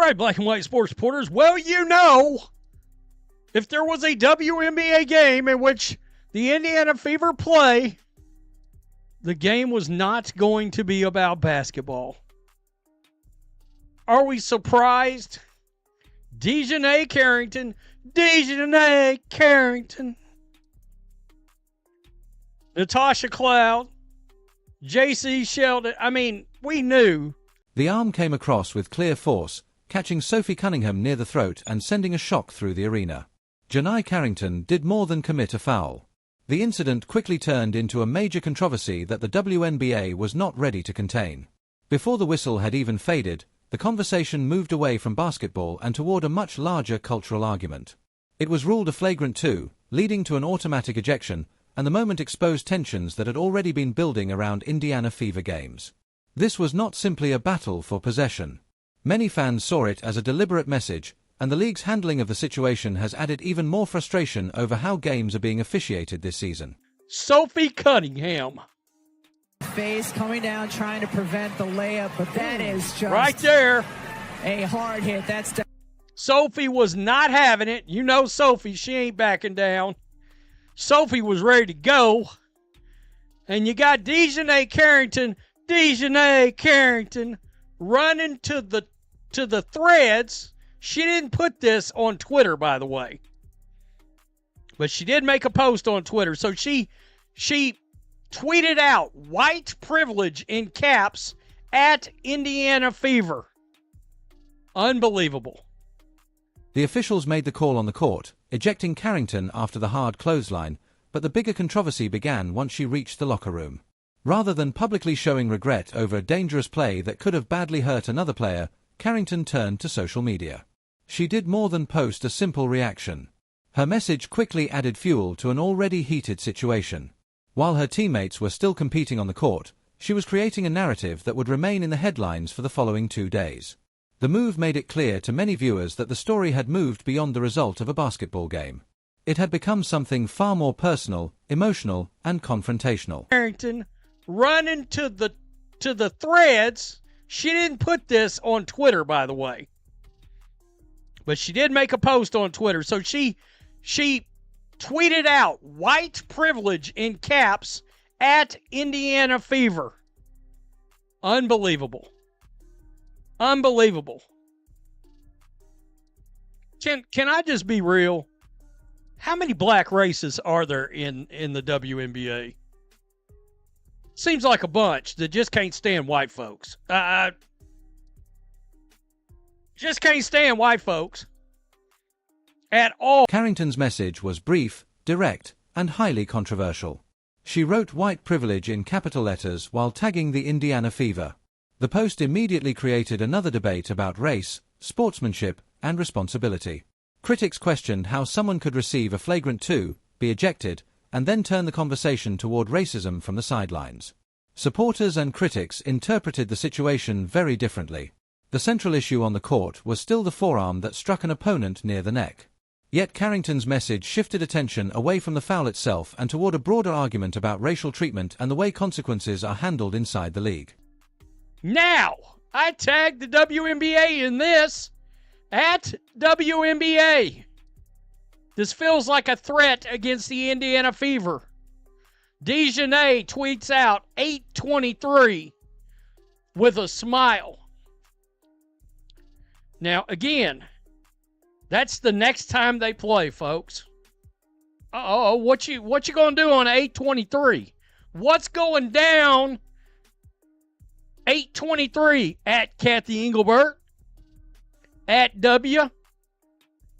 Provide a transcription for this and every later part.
right, black and white sports reporters. Well, you know, if there was a WNBA game in which the Indiana Fever play, the game was not going to be about basketball. Are we surprised? Dijonai Carrington, Natasha Cloud, J.C. Sheldon. I mean, we knew. The arm came across with clear force, catching Sophie Cunningham near the throat and sending a shock through the arena. Dijonai Carrington did more than commit a foul. The incident quickly turned into a major controversy that the WNBA was not ready to contain. Before the whistle had even faded, the conversation moved away from basketball and toward a much larger cultural argument. It was ruled a flagrant 2, leading to an automatic ejection, and the moment exposed tensions that had already been building around Indiana Fever games. This was not simply a battle for possession. Many fans saw it as a deliberate message, and the league's handling of the situation has added even more frustration over how games are being officiated this season. Sophie Cunningham. Face coming down, trying to prevent the layup, but that is just right there. A hard hit. Sophie was not having it. You know Sophie, she ain't backing down. Sophie was ready to go. And you got Dijonai Carrington running to the threads. She didn't put this on Twitter, by the way. But she did make a post on Twitter. So she tweeted out white privilege in caps at Indiana Fever. Unbelievable. The officials made the call on the court, ejecting Carrington after the hard clothesline, but the bigger controversy began once she reached the locker room. Rather than publicly showing regret over a dangerous play that could have badly hurt another player, Carrington turned to social media. She did more than post a simple reaction. Her message quickly added fuel to an already heated situation. While her teammates were still competing on the court, she was creating a narrative that would remain in the headlines for the following 2 days. The move made it clear to many viewers that the story had moved beyond the result of a basketball game. It had become something far more personal, emotional, and confrontational. Carrington running to the threads. She didn't put this on Twitter, by the way. But she did make a post on Twitter. So she tweeted out white privilege in caps at Indiana Fever. Unbelievable. Unbelievable. Can I just be real? How many black races are there in the WNBA? Seems like a bunch that just can't stand white folks. Just can't stand white folks at all. Carrington's message was brief, direct, and highly controversial. She wrote white privilege in capital letters while tagging the Indiana Fever. The post immediately created another debate about race, sportsmanship, and responsibility. Critics questioned how someone could receive a flagrant 2, be ejected, and then turn the conversation toward racism from the sidelines. Supporters and critics interpreted the situation very differently. The central issue on the court was still the forearm that struck an opponent near the neck. Yet Carrington's message shifted attention away from the foul itself and toward a broader argument about racial treatment and the way consequences are handled inside the league. Now, I tagged the WNBA in this at WNBA. This feels like a threat against the Indiana Fever. Dijonai tweets out 8:23 with a smile. Now, again, that's the next time they play, folks. What you gonna do on 8:23? What's going down 8:23 at Kathy Engelbert? At W?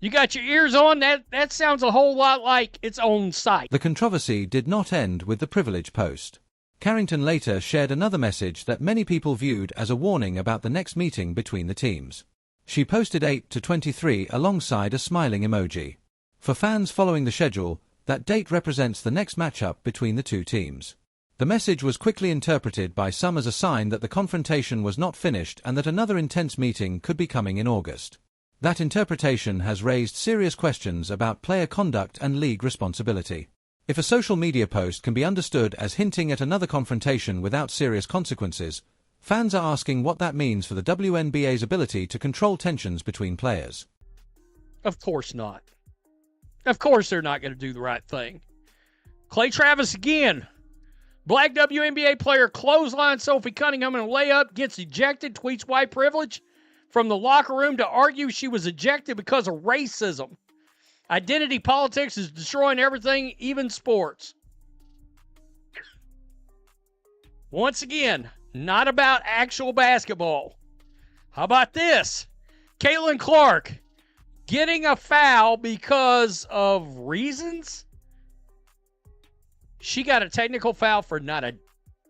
You got your ears on? That sounds a whole lot like its own site. The controversy did not end with the privilege post. Carrington later shared another message that many people viewed as a warning about the next meeting between the teams. She posted 8:23 alongside a smiling emoji. For fans following the schedule, that date represents the next matchup between the two teams. The message was quickly interpreted by some as a sign that the confrontation was not finished and that another intense meeting could be coming in August. That interpretation has raised serious questions about player conduct and league responsibility. If a social media post can be understood as hinting at another confrontation without serious consequences, Fans are asking what that means for the WNBA's ability to control tensions between players. Of course not. Of course they're not going to do the right thing. Clay Travis again. Black WNBA player clothesline Sophie Cunningham in a layup, gets ejected, tweets white privilege from the locker room to argue she was ejected because of racism. Identity politics is destroying everything, even sports. Once again, not about actual basketball. How about this? Caitlin Clark getting a foul because of reasons? She got a technical foul for not a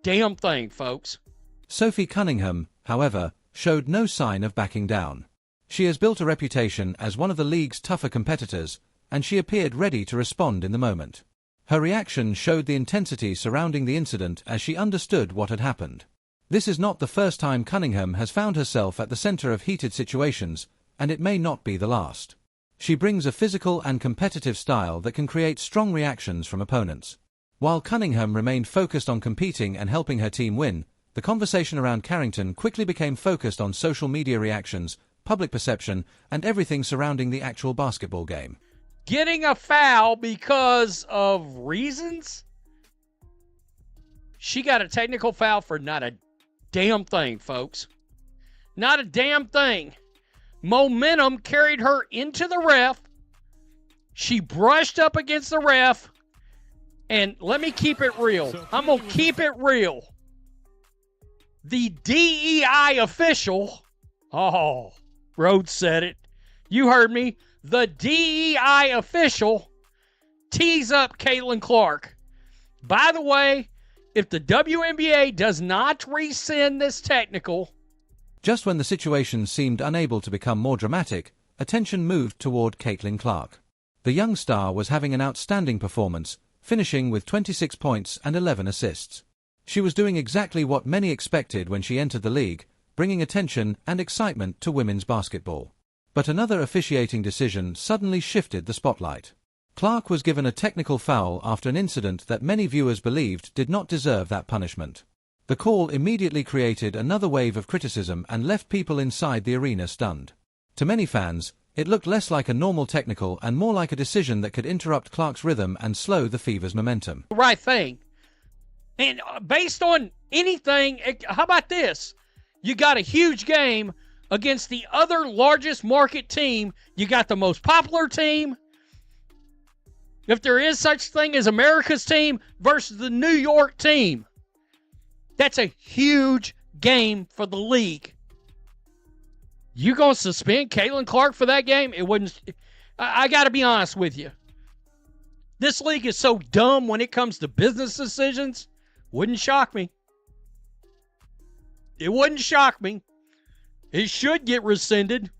damn thing, folks. Sophie Cunningham, however, showed no sign of backing down. She has built a reputation as one of the league's tougher competitors, and she appeared ready to respond in the moment. Her reaction showed the intensity surrounding the incident as she understood what had happened. This is not the first time Cunningham has found herself at the center of heated situations, and it may not be the last. She brings a physical and competitive style that can create strong reactions from opponents. While Cunningham remained focused on competing and helping her team win, the conversation around Carrington quickly became focused on social media reactions, public perception, and everything surrounding the actual basketball game. Getting a foul because of reasons? She got a technical foul for not a damn thing, folks. Not a damn thing. Momentum carried her into the ref. She brushed up against the ref. And let me keep it real. I'm going to keep it real. The DEI official, Rhodes said it. You heard me. The DEI official tees up Caitlin Clark. By the way, if the WNBA does not rescind this technical... Just when the situation seemed unable to become more dramatic, attention moved toward Caitlin Clark. The young star was having an outstanding performance, finishing with 26 points and 11 assists. She was doing exactly what many expected when she entered the league, bringing attention and excitement to women's basketball. But another officiating decision suddenly shifted the spotlight. Clark was given a technical foul after an incident that many viewers believed did not deserve that punishment. The call immediately created another wave of criticism and left people inside the arena stunned. To many fans, it looked less like a normal technical and more like a decision that could interrupt Clark's rhythm and slow the Fever's momentum. Right thing. And based on anything, how about this? You got a huge game against the other largest market team. You got the most popular team, if there is such thing as America's team, versus the New York team. That's a huge game for the league. You going to suspend Caitlin Clark for that game? It wouldn't. I got to be honest with you. This league is so dumb when it comes to business decisions. Wouldn't shock me. It wouldn't shock me. It should get rescinded.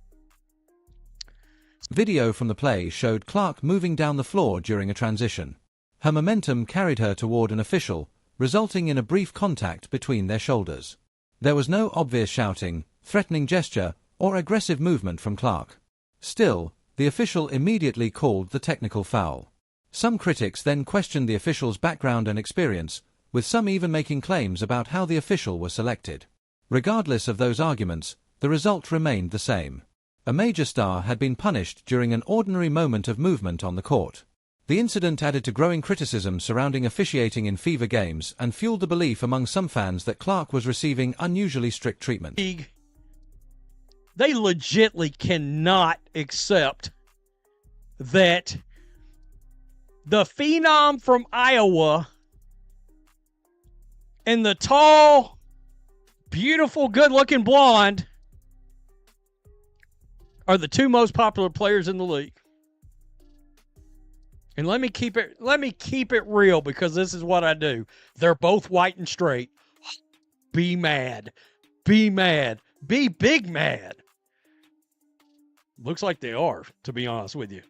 Video from the play showed Clark moving down the floor during a transition. Her momentum carried her toward an official, resulting in a brief contact between their shoulders. There was no obvious shouting, threatening gesture, or aggressive movement from Clark. Still, the official immediately called the technical foul. Some critics then questioned the official's background and experience, with some even making claims about how the official was selected. Regardless of those arguments, the result remained the same. A major star had been punished during an ordinary moment of movement on the court. The incident added to growing criticism surrounding officiating in Fever games and fueled the belief among some fans that Clark was receiving unusually strict treatment. They legitimately cannot accept that the phenom from Iowa and the tall, beautiful, good-looking blonde are the two most popular players in the league. And let me keep it real, because this is what I do. They're both white and straight. Be mad. Be mad. Be big mad. Looks like they are, to be honest with you.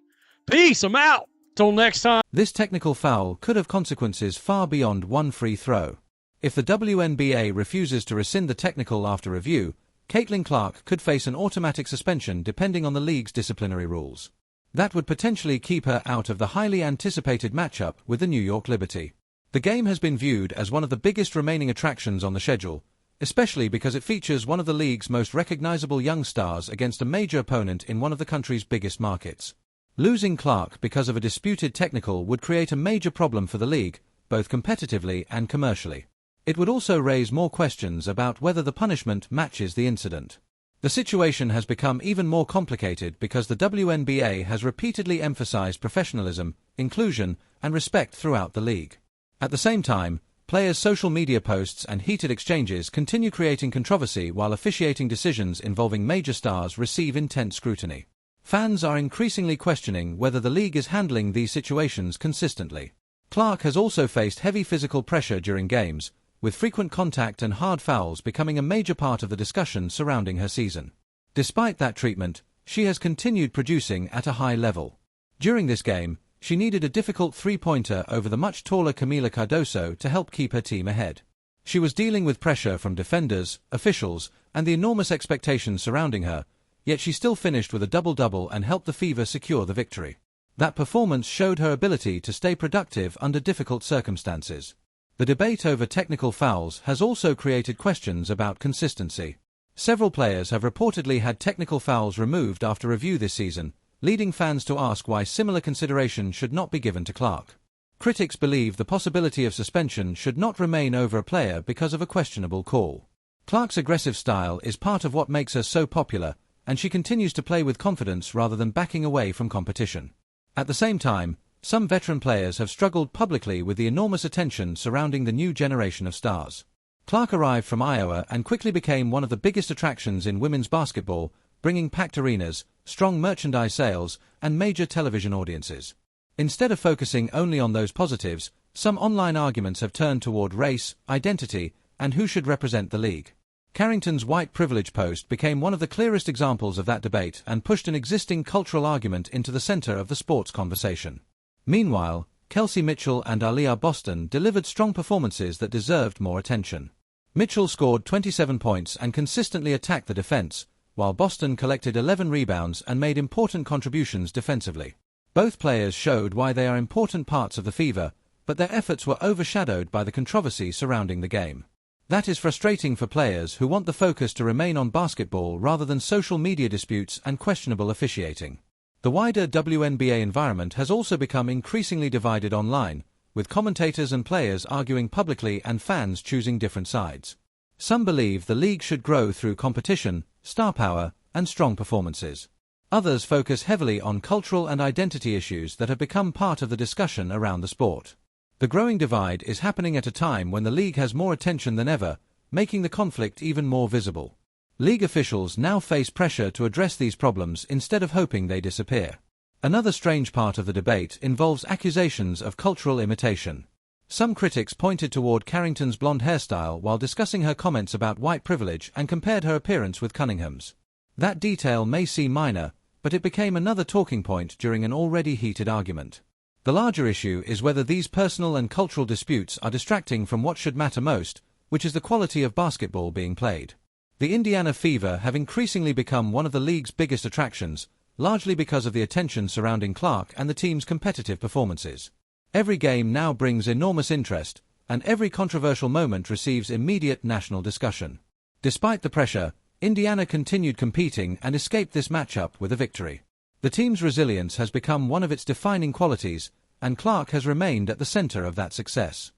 Peace. I'm out. Till next time. This technical foul could have consequences far beyond one free throw. If the WNBA refuses to rescind the technical after review, Caitlin Clark could face an automatic suspension depending on the league's disciplinary rules. That would potentially keep her out of the highly anticipated matchup with the New York Liberty. The game has been viewed as one of the biggest remaining attractions on the schedule, especially because it features one of the league's most recognizable young stars against a major opponent in one of the country's biggest markets. Losing Clark because of a disputed technical would create a major problem for the league, both competitively and commercially. It would also raise more questions about whether the punishment matches the incident. The situation has become even more complicated because the WNBA has repeatedly emphasized professionalism, inclusion, and respect throughout the league. At the same time, players' social media posts and heated exchanges continue creating controversy while officiating decisions involving major stars receive intense scrutiny. Fans are increasingly questioning whether the league is handling these situations consistently. Clark has also faced heavy physical pressure during games, with frequent contact and hard fouls becoming a major part of the discussion surrounding her season. Despite that treatment, she has continued producing at a high level. During this game, she needed a difficult three-pointer over the much taller Camila Cardoso to help keep her team ahead. She was dealing with pressure from defenders, officials, and the enormous expectations surrounding her, yet she still finished with a double-double and helped the Fever secure the victory. That performance showed her ability to stay productive under difficult circumstances. The debate over technical fouls has also created questions about consistency. Several players have reportedly had technical fouls removed after review this season, leading fans to ask why similar consideration should not be given to Clark. Critics believe the possibility of suspension should not remain over a player because of a questionable call. Clark's aggressive style is part of what makes her so popular, and she continues to play with confidence rather than backing away from competition. At the same time, some veteran players have struggled publicly with the enormous attention surrounding the new generation of stars. Clark arrived from Iowa and quickly became one of the biggest attractions in women's basketball, bringing packed arenas, strong merchandise sales, and major television audiences. Instead of focusing only on those positives, some online arguments have turned toward race, identity, and who should represent the league. Carrington's white privilege post became one of the clearest examples of that debate and pushed an existing cultural argument into the center of the sports conversation. Meanwhile, Kelsey Mitchell and Aaliyah Boston delivered strong performances that deserved more attention. Mitchell scored 27 points and consistently attacked the defense, while Boston collected 11 rebounds and made important contributions defensively. Both players showed why they are important parts of the Fever, but their efforts were overshadowed by the controversy surrounding the game. That is frustrating for players who want the focus to remain on basketball rather than social media disputes and questionable officiating. The wider WNBA environment has also become increasingly divided online, with commentators and players arguing publicly and fans choosing different sides. Some believe the league should grow through competition, star power, and strong performances. Others focus heavily on cultural and identity issues that have become part of the discussion around the sport. The growing divide is happening at a time when the league has more attention than ever, making the conflict even more visible. League officials now face pressure to address these problems instead of hoping they disappear. Another strange part of the debate involves accusations of cultural imitation. Some critics pointed toward Carrington's blonde hairstyle while discussing her comments about white privilege and compared her appearance with Cunningham's. That detail may seem minor, but it became another talking point during an already heated argument. The larger issue is whether these personal and cultural disputes are distracting from what should matter most, which is the quality of basketball being played. The Indiana Fever have increasingly become one of the league's biggest attractions, largely because of the attention surrounding Clark and the team's competitive performances. Every game now brings enormous interest, and every controversial moment receives immediate national discussion. Despite the pressure, Indiana continued competing and escaped this matchup with a victory. The team's resilience has become one of its defining qualities, and Clark has remained at the center of that success.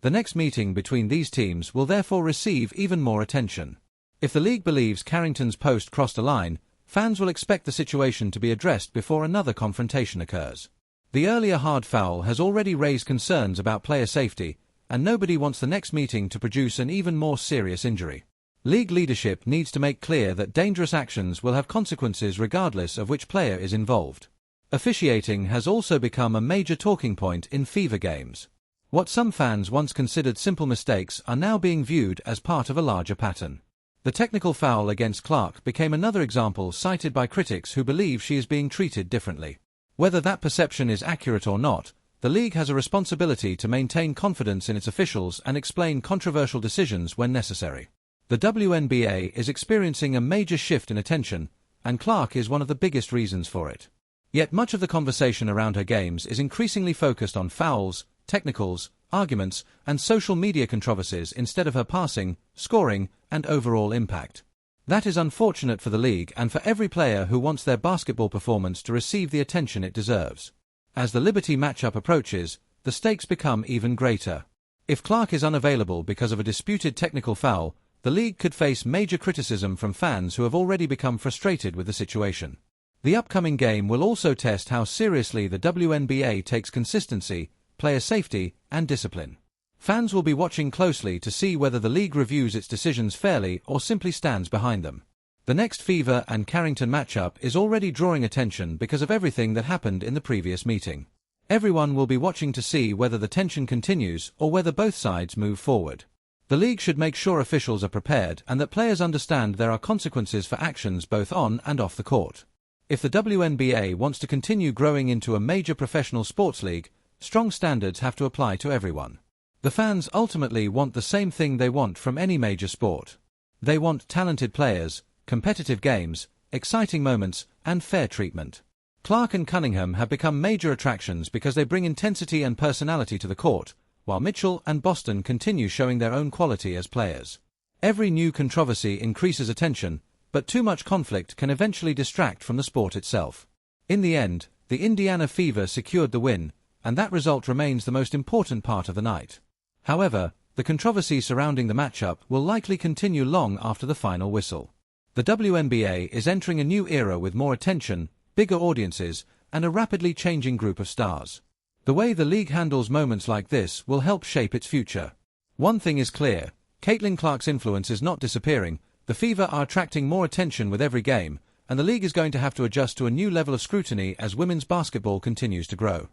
The next meeting between these teams will therefore receive even more attention. If the league believes Carrington's post crossed a line, fans will expect the situation to be addressed before another confrontation occurs. The earlier hard foul has already raised concerns about player safety, and nobody wants the next meeting to produce an even more serious injury. League leadership needs to make clear that dangerous actions will have consequences regardless of which player is involved. Officiating has also become a major talking point in Fever games. What some fans once considered simple mistakes are now being viewed as part of a larger pattern. The technical foul against Clark became another example cited by critics who believe she is being treated differently. Whether that perception is accurate or not, the league has a responsibility to maintain confidence in its officials and explain controversial decisions when necessary. The WNBA is experiencing a major shift in attention, and Clark is one of the biggest reasons for it. Yet much of the conversation around her games is increasingly focused on fouls, technicals, arguments, and social media controversies instead of her passing, scoring, and overall impact. That is unfortunate for the league and for every player who wants their basketball performance to receive the attention it deserves. As the Liberty matchup approaches, the stakes become even greater. If Clark is unavailable because of a disputed technical foul, the league could face major criticism from fans who have already become frustrated with the situation. The upcoming game will also test how seriously the WNBA takes consistency, player safety, and discipline. Fans will be watching closely to see whether the league reviews its decisions fairly or simply stands behind them. The next Fever and Carrington matchup is already drawing attention because of everything that happened in the previous meeting. Everyone will be watching to see whether the tension continues or whether both sides move forward. The league should make sure officials are prepared and that players understand there are consequences for actions both on and off the court. If the WNBA wants to continue growing into a major professional sports league, strong standards have to apply to everyone. The fans ultimately want the same thing they want from any major sport. They want talented players, competitive games, exciting moments, and fair treatment. Clark and Cunningham have become major attractions because they bring intensity and personality to the court, while Mitchell and Boston continue showing their own quality as players. Every new controversy increases attention, but too much conflict can eventually distract from the sport itself. In the end, the Indiana Fever secured the win, and that result remains the most important part of the night. However, the controversy surrounding the matchup will likely continue long after the final whistle. The WNBA is entering a new era with more attention, bigger audiences, and a rapidly changing group of stars. The way the league handles moments like this will help shape its future. One thing is clear, Caitlin Clark's influence is not disappearing, the Fever are attracting more attention with every game, and the league is going to have to adjust to a new level of scrutiny as women's basketball continues to grow.